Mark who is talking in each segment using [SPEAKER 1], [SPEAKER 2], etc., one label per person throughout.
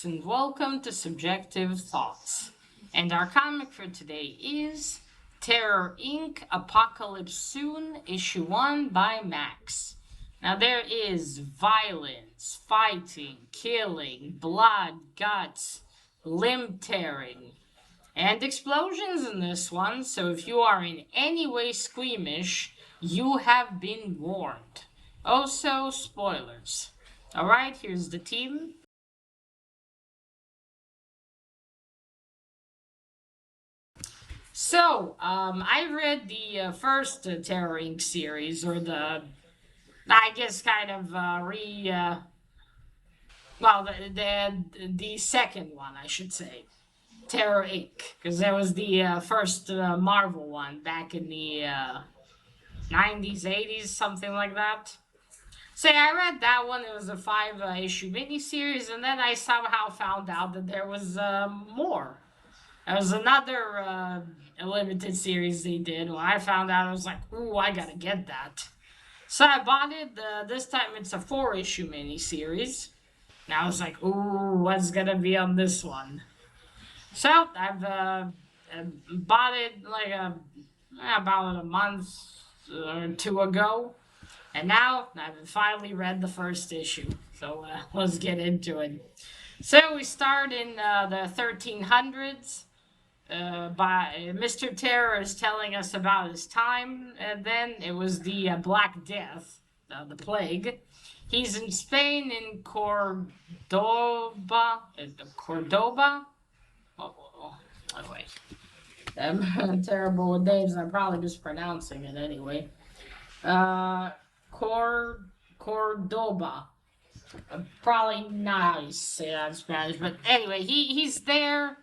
[SPEAKER 1] and welcome to Subjective Thoughts. And our comic for today is Terror Inc. Apocalypse Soon, Issue 1 by Max. Now there is violence, fighting, killing, blood, guts, limb tearing, and explosions in this one, so if you are in any way squeamish, you have been warned. Also, spoilers. Alright, here's the team. So, I read the first Terror Inc. series, or I guess, kind of well, the second one, I should say, Terror Inc. Because that was the first Marvel one back in the 90s, 80s, something like that. So yeah, I read that one. It was a five issue miniseries, and then I somehow found out that there was more. There was another limited series they did. When I found out, I was like, "Ooh, I gotta get that." So I bought it. This time it's a four-issue miniseries. Now I was like, "Ooh, what's gonna be on this one?" So I've bought it like about a month or two ago, and now I've finally read the first issue. So let's get into it. So we start in the 1300s. By Mr. Terror is telling us about his time, and then it was the Black Death, the plague. He's in Spain, in Cordoba. Cordoba? Oh, wait. I'm terrible with names. I'm probably mispronouncing it anyway. Uh, Cordoba. Probably not how you say that in Spanish, but anyway, he's there.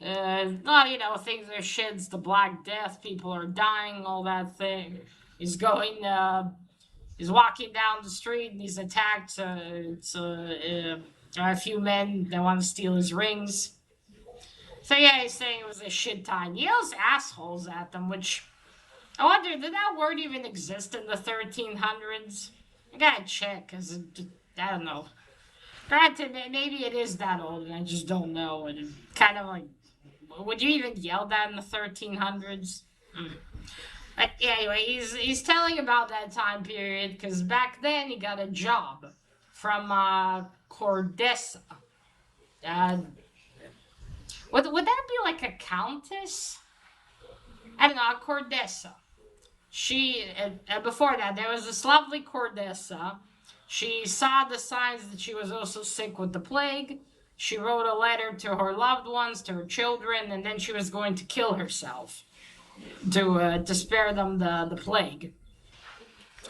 [SPEAKER 1] Well, things are shits. The Black Death, people are dying, all that thing. He's going. He's walking down the street and he's attacked. A few men that want to steal his rings. So yeah, he's saying it was a shit time. He yells assholes at them, which I wonder, did that word even exist in the 1300s? I gotta check, because I don't know. Granted, maybe it is that old and I just don't know. And kind of like, would you even yell that in the 1300s? But anyway, he's telling about that time period because back then he got a job from Cordessa. Uh, would that be like a countess? I don't know, a Cordessa. She before that there was this lovely Cordessa. She saw the signs that she was also sick with the plague. She wrote a letter to her loved ones, to her children, and then she was going to kill herself to spare them the plague.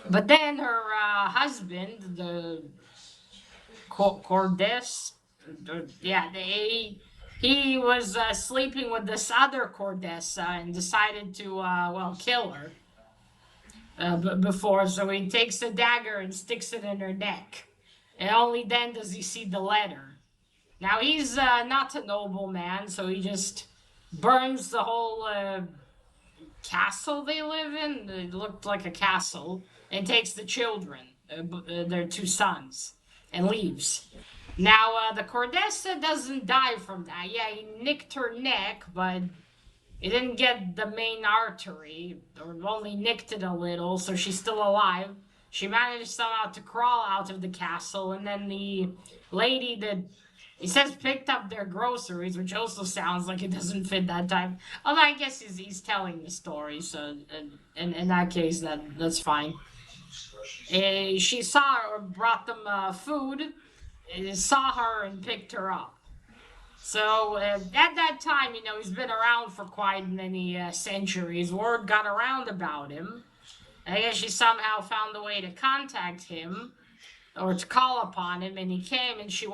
[SPEAKER 1] But then her husband, the Cordes, yeah, he was sleeping with this other Cordessa and decided to kill her before. So he takes a dagger and sticks it in her neck, and only then does he see the letter. Now he's not a noble man, so he just burns the whole castle they live in. It looked like a castle, and takes the children, their two sons, and leaves. Now the Cordessa doesn't die from that. Yeah, he nicked her neck, but he didn't get the main artery, or only nicked it a little, so she's still alive. She managed somehow to crawl out of the castle, and then the lady that he says picked up their groceries, which also sounds like it doesn't fit that time. Although I guess he's telling the story, so in that case, that's fine. She saw her, or brought them food, saw her and picked her up. So at that time, he's been around for quite many centuries. Word got around about him. I guess she somehow found a way to contact him or to call upon him, and he came, and she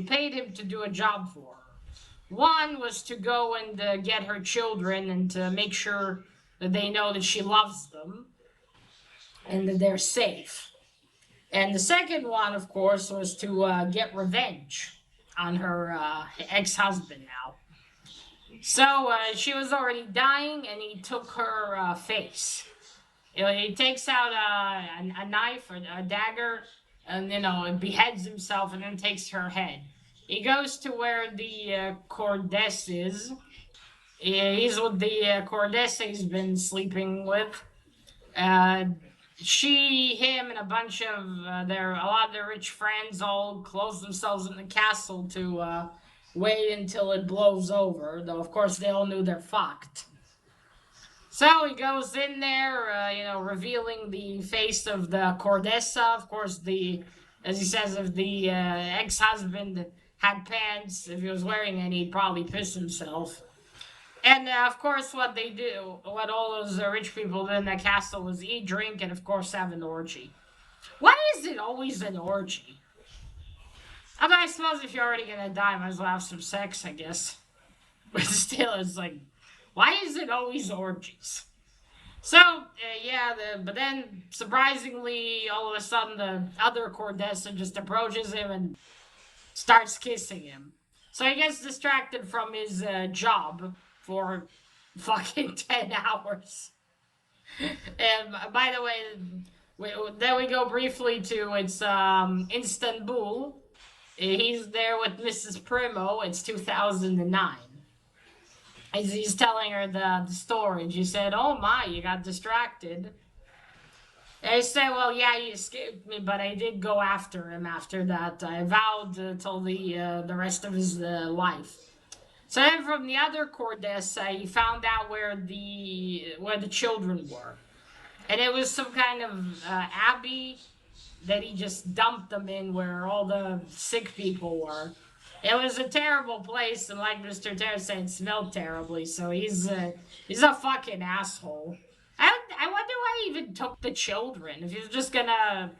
[SPEAKER 1] paid him to do a job for her. One was to go and get her children and to make sure that they know that she loves them and that they're safe. And the second one, of course, was to get revenge on her ex-husband now. So she was already dying, and he took her face. He takes out a knife or a dagger, and it beheads himself, and then takes her head. he goes to where the Cordess is. He's with the Cordessa he's been sleeping with. Uh, him, and a bunch of a lot of their rich friends all close themselves in the castle to wait until it blows over. Though of course they all knew they're fucked. So he goes in there, revealing the face of the Cordessa. Of course, as he says, if the ex-husband had pants, if he was wearing any, he'd probably piss himself. And of course, what all those rich people did in that castle was eat, drink, and of course have an orgy. Why is it always an orgy? I mean, I suppose if you're already gonna die, might as well have some sex, I guess. But still, it's like, why is it always orgies? So, but then, surprisingly, all of a sudden, the other Cordessa just approaches him and starts kissing him. So he gets distracted from his job for fucking 10 hours. And by the way, then we go briefly to Istanbul. He's there with Mrs. Primo. It's 2009. As he's telling her the story, she said, "Oh my, you got distracted." And he said, "Well, yeah, he escaped me, but I did go after him after that. I vowed till the rest of his life." So then from the other Cordessa, he found out where the children were. And it was some kind of abbey that he just dumped them in where all the sick people were. It was a terrible place, and like Mr. Terra said, it smelled terribly, so he's a fucking asshole. I wonder why he even took the children, if he was just gonna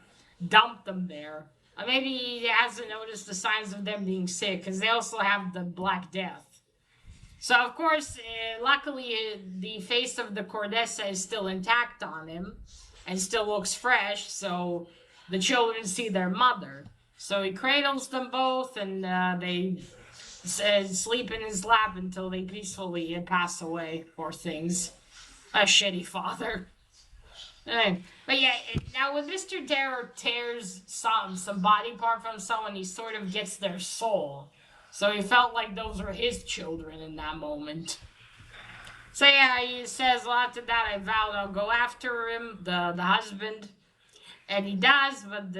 [SPEAKER 1] dump them there. Or maybe he hasn't noticed the signs of them being sick, because they also have the Black Death. So, of course, luckily, the face of the Cordessa is still intact on him, and still looks fresh, so the children see their mother. So he cradles them both, and they sleep in his lap until they peacefully pass away. Poor things. A shitty father. But yeah, now when Mr. Terror tears some body part from someone, he sort of gets their soul. So he felt like those were his children in that moment. So yeah, he says, well, after that, I vowed I'll go after him, the husband. And he does, but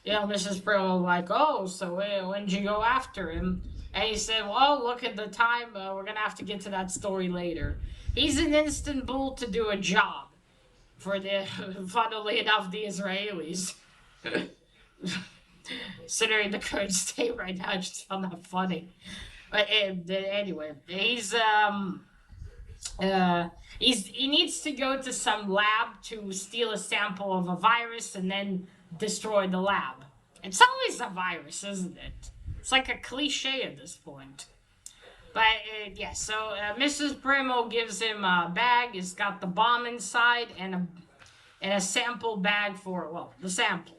[SPEAKER 1] Mrs. Primo was like, "Oh, so when did you go after him?" And he said, "Well, look at the time. We're going to have to get to that story later." He's in Istanbul to do a job for funnily enough, the Israelis. Considering the current state right now, I just found that funny. But anyway, he needs to go to some lab to steal a sample of a virus and then destroy the lab. It's always a virus, isn't it? It's like a cliche at this point. But so Mrs. Primo gives him a bag. It's got the bomb inside and a sample bag for, the sample.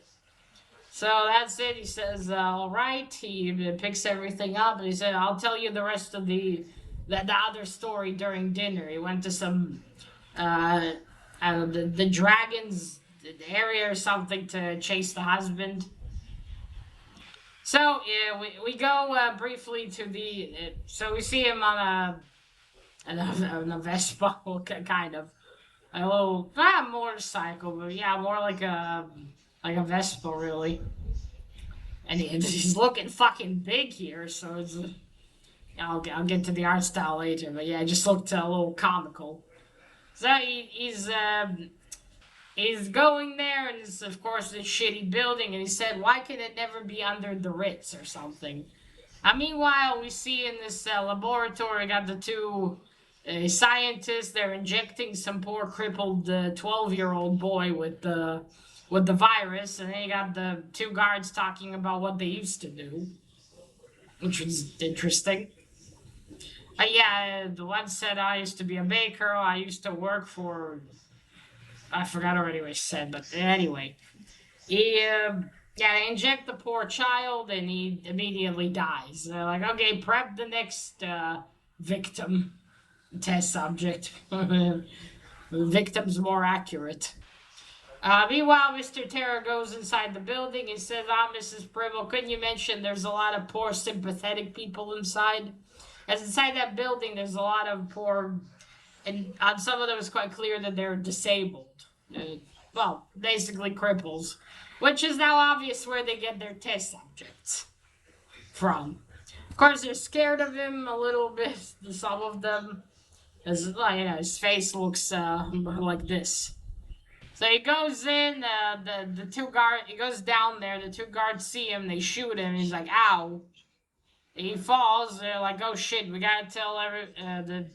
[SPEAKER 1] So that's it. He says, all right. He picks everything up, and he said, "I'll tell you the rest of the other story during dinner." He went to some, the dragon's area or something to chase the husband. So we go briefly to so we see him on a Vespa, kind of a little not a motorcycle, but yeah, more like a Vespa really. And he's looking fucking big here, so it's. I'll get to the art style later, but yeah, it just looked a little comical. So he's going there, and it's of course this shitty building, and he said, "Why can it never be under the Ritz or something?" Meanwhile, we see in this laboratory, got the two scientists. They're injecting some poor crippled 12-year-old boy with the virus, and then you got the two guards talking about what they used to do, which was interesting. The one said, "I used to be a baker. I used to work for..." I forgot already what he said, but anyway. They inject the poor child, and he immediately dies. They're like, "Okay, prep the next victim, test subject." The victim's more accurate. Meanwhile, Mr. Terra goes inside the building and says, Mrs. Primo, couldn't you mention there's a lot of poor, sympathetic people inside? As inside that building, there's a lot of poor, and on some of them, it's quite clear that they're disabled. Well, basically cripples, which is now obvious where they get their test subjects from. Of course, they're scared of him a little bit, some of them, as his face looks like this. So he goes in, the two guard, he goes down there, the two guards see him, they shoot him, he's like, ow. He falls, they're like, oh shit, we gotta tell the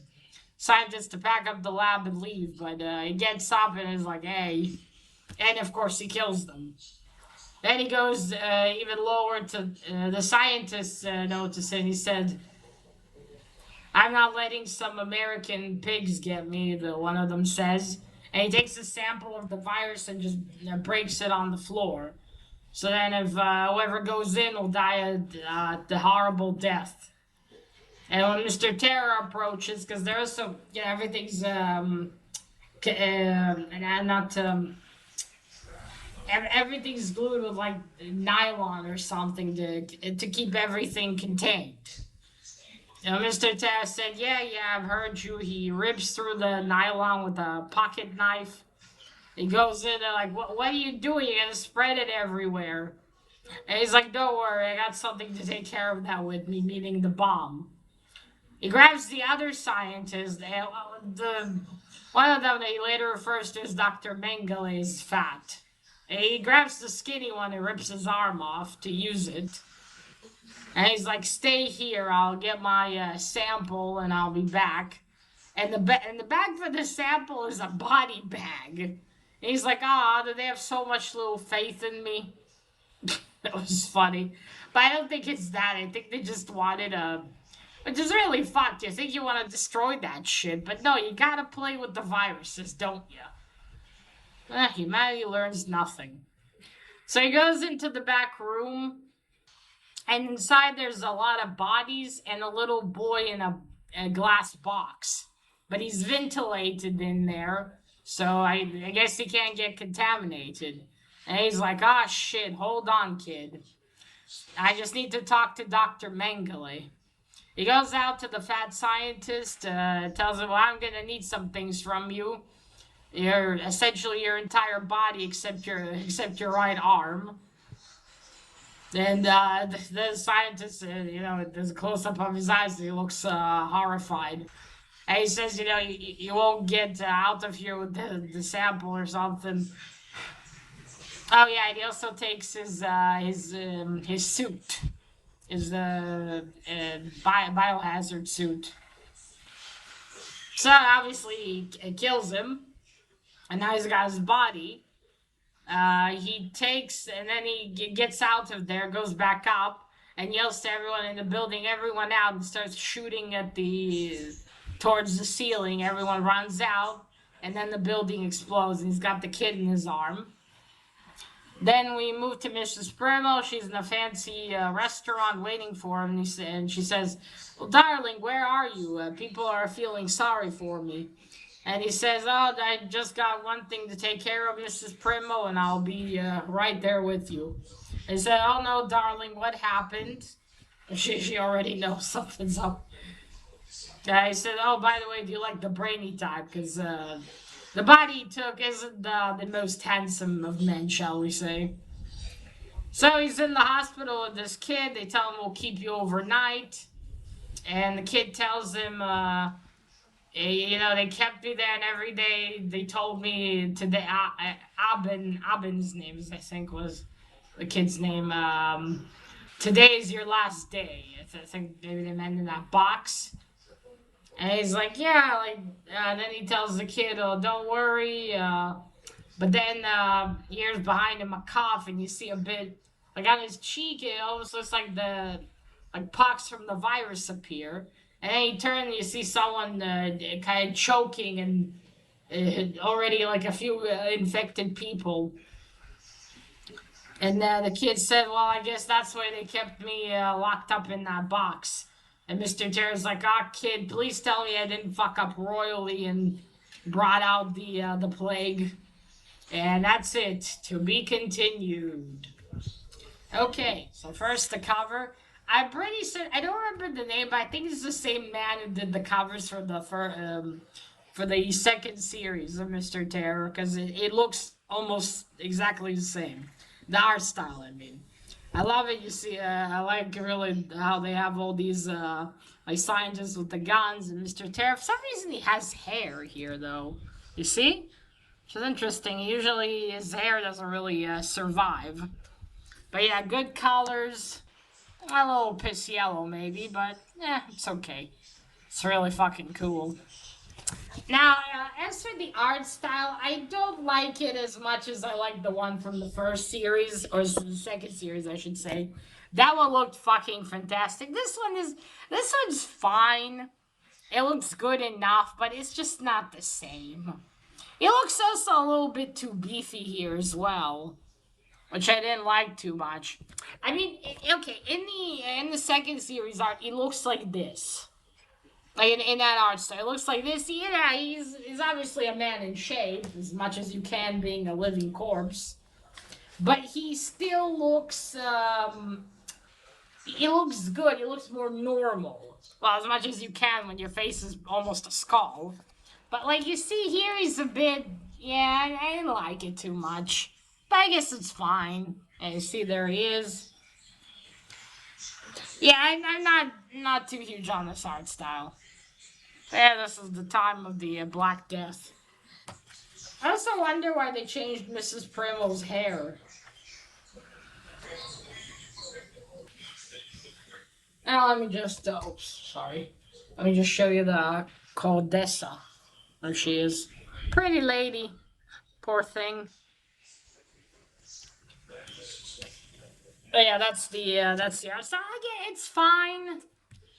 [SPEAKER 1] scientists to pack up the lab and leave, but he gets up and is like, hey. And of course he kills them. Then he goes even lower to the scientists notice and he said, I'm not letting some American pigs get me, one of them says. And he takes a sample of the virus and just breaks it on the floor. So then if whoever goes in will die the horrible death. And when Mr. Terror approaches, because there's so, everything's, everything's glued with like nylon or something to keep everything contained. Mr. Terror said, yeah, I've heard you. He rips through the nylon with a pocket knife. He goes in there like, what are you doing? You're going to spread it everywhere. And he's like, don't worry, I got something to take care of that with me, meaning the bomb. He grabs the other scientist, one of them that he later refers to as Dr. Mengele is fat. And he grabs the skinny one and rips his arm off to use it. And he's like, stay here, I'll get my sample and I'll be back. And the bag for the sample is a body bag. And he's like, do they have so much little faith in me? That was funny. But I don't think it's that. I think they just wanted which is really fucked. You think you want to destroy that shit, but no, you gotta play with the viruses, don't you? Humanity learns nothing. So he goes into the back room, and inside there's a lot of bodies and a little boy in a glass box. But he's ventilated in there, so I guess he can't get contaminated. And he's like, shit, hold on, kid. I just need to talk to Dr. Mengele. He goes out to the fat scientist, tells him, well, I'm going to need some things from you. Essentially your entire body except your right arm. And the scientist, there's a close-up of his eyes, he looks horrified. And he says, you won't get out of here with the sample or something. Oh yeah, and he also takes his suit, his biohazard suit. So obviously he kills him, and now he's got his body. He takes, and then he gets out of there, goes back up, and yells to everyone in the building, everyone out, and starts shooting at towards the ceiling. Everyone runs out, and then the building explodes, and he's got the kid in his arm. Then we move to Mrs. Primo. She's in a fancy restaurant waiting for him, and she says, well, darling, where are you? People are feeling sorry for me. And he says, I just got one thing to take care of, Mrs. Primo, and I'll be right there with you. And he said, oh, no, darling, what happened? She already knows something's up. He said, oh, by the way, do you like the brainy type? Because the body he took isn't the most handsome of men, shall we say. So he's in the hospital with this kid. They tell him, we'll keep you overnight. And the kid tells him, they kept me there, and every day they told me today, Abin's name, I think, was the kid's name. Today is your last day. I think maybe they meant in that box. And he's like, yeah, then he tells the kid, oh, don't worry. But then he hears behind him a cough, and you see a bit, like on his cheek, it almost looks like pox from the virus appear. And then you turn and you see someone kind of choking and already like a few infected people. And the kid said, well, I guess that's why they kept me locked up in that box. And Mr. Terror's like, kid, please tell me I didn't fuck up royally and brought out the plague. And that's it. To be continued. Okay, so first the cover. I'm pretty sure I don't remember the name, but I think it's the same man who did the covers for the second series of Mr. Terror because it looks almost exactly the same. The art style, I mean. I love it. You see, I like really how they have all these like scientists with the guns and Mr. Terror. For some reason, he has hair here, though. You see, which is interesting. Usually, his hair doesn't really survive. But yeah, good colors. A little piss yellow, maybe, but it's okay. It's really fucking cool. Now, as for the art style, I don't like it as much as I like the one from the first series, or the second series, I should say. That one looked fucking fantastic. This one's fine. It looks good enough, but it's just not the same. It looks also a little bit too beefy here as well, which I didn't like too much. I mean, okay, in the second series art, it looks like this. Like in that art style, it looks like this. Yeah, he's obviously a man in shape, as much as you can, being a living corpse. But he still looks. He looks good. He looks more normal. Well, as much as you can when your face is almost a skull. But like you see here, he's a bit. Yeah, I didn't like it too much. But I guess it's fine. And you see, there he is. Yeah, I'm not too huge on this art style. Yeah, this is the time of the Black Death. I also wonder why they changed Mrs. Primmel's hair. Now let me just, oops, sorry. Let me just show you the Coldessa. There she is. Pretty lady. Poor thing. But yeah, that's the art style. Again, it's fine.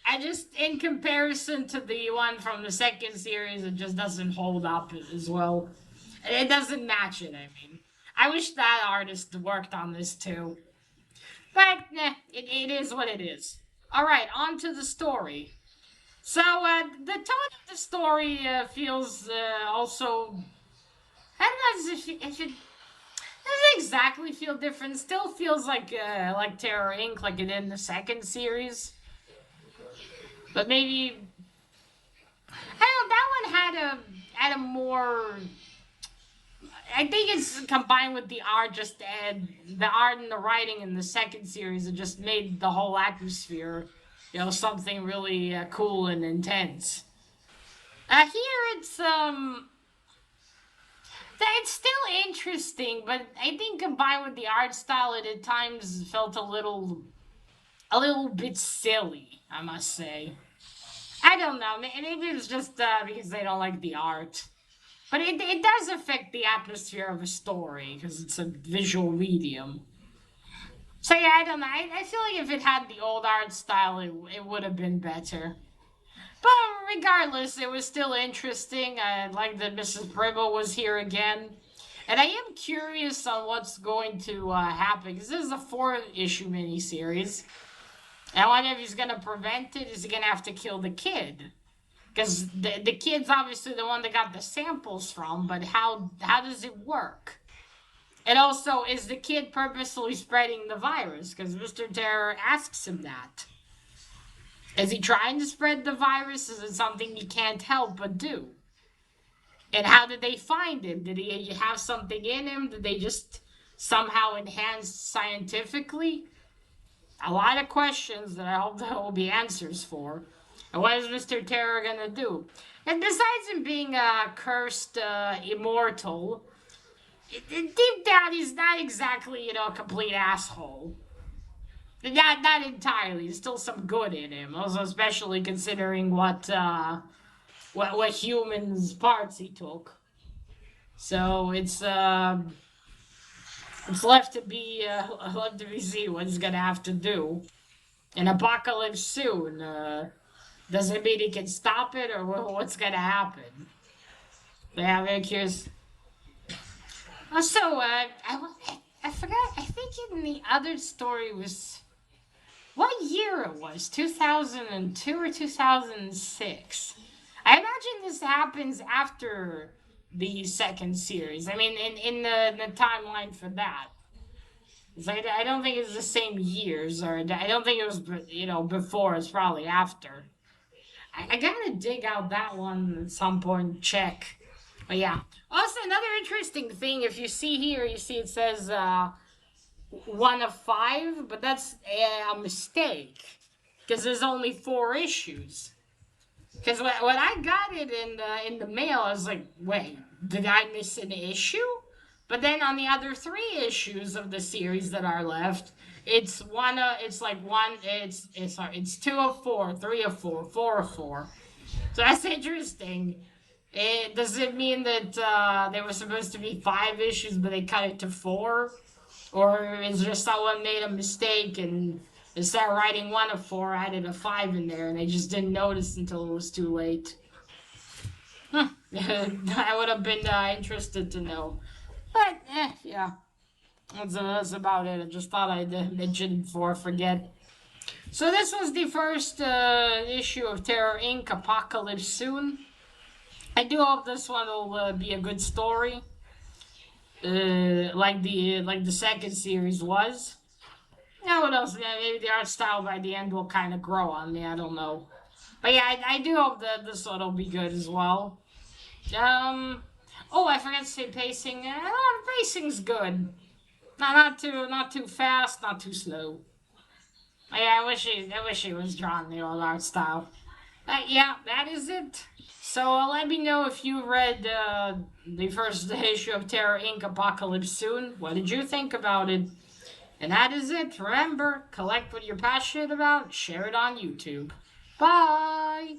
[SPEAKER 1] I just, in comparison to the one from the second series, it just doesn't hold up as well. It doesn't match it, I mean. I wish that artist worked on this too. But, it is what it is. Alright, on to the story. So, the tone of the story feels also. I don't know if it doesn't exactly feel different. Still feels like Terror Inc., like it did in the second series. But maybe I don't know. That one had a more. I think it's combined with the art, just add the art and the writing in the second series. It just made the whole atmosphere, something really cool and intense. Here it's still interesting, but I think combined with the art style, it at times felt a little bit silly. I must say. I don't know. Maybe it's just because they don't like the art. But it does affect the atmosphere of a story because it's a visual medium. So yeah, I don't know. I feel like if it had the old art style, it would have been better. But regardless, it was still interesting. I like that Mrs. Bribble was here again. And I am curious on what's going to happen because this is a 4-issue miniseries. And I wonder if he's going to prevent it. Is he going to have to kill the kid? Because the kid's obviously the one that got the samples from, but how does it work? And also, is the kid purposely spreading the virus? Because Mr. Terror asks him that. Is he trying to spread the virus? Is it something he can't help but do? And how did they find him? Did he have something in him? Did they just somehow enhance scientifically? A lot of questions that I hope there will be answers for. And what is Mr. Terror gonna do? And besides him being a cursed immortal, deep down he's not exactly, a complete asshole. Not entirely. There's still some good in him. Also, especially considering what humans parts he took. So it's left to be seen what he's gonna have to do. An apocalypse soon. Does it mean he can stop it, or what's gonna happen? Yeah, I'm very curious. Also, I forgot. I think in the other story was what year it was, 2002 or 2006. I imagine this happens after the second series. I mean, in the timeline for that. I don't think it's the same years, or I don't think it was, before. It's probably after. I gotta dig out that one at some point, check. But yeah. Also, another interesting thing, if you see here, you see it says 1 of 5, but that's a mistake. Because there's only 4 issues. Because when I got it in the mail, I was like, wait, did I miss an issue? But then on the other 3 issues of the series that are left, it's it's 2 of 4, 3 of 4, 4 of 4. So that's interesting. Does it mean that there were supposed to be 5 issues, but they cut it to 4? Or is there someone made a mistake and instead of writing 1 of 4, added a 5 in there, and they just didn't notice until it was too late? I would have been interested to know. But, yeah. That's about it. I just thought I'd mention it before I forget. So this was the first issue of Terror Inc. Apocalypse Soon. I do hope this one will be a good story. Like the second series was. Yeah, what else? Yeah, maybe the art style by the end will kind of grow on me. I don't know. But yeah, I do hope that this one will be good as well. Oh, I forgot to say pacing. The pacing's good. Not too fast, not too slow. Yeah, I wish he was drawn the old art style. Yeah, that is it. So let me know if you read the first issue of Terror Inc. Apocalypse Soon. What did you think about it? And that is it. Remember, collect what you're passionate about, share it on YouTube. Bye!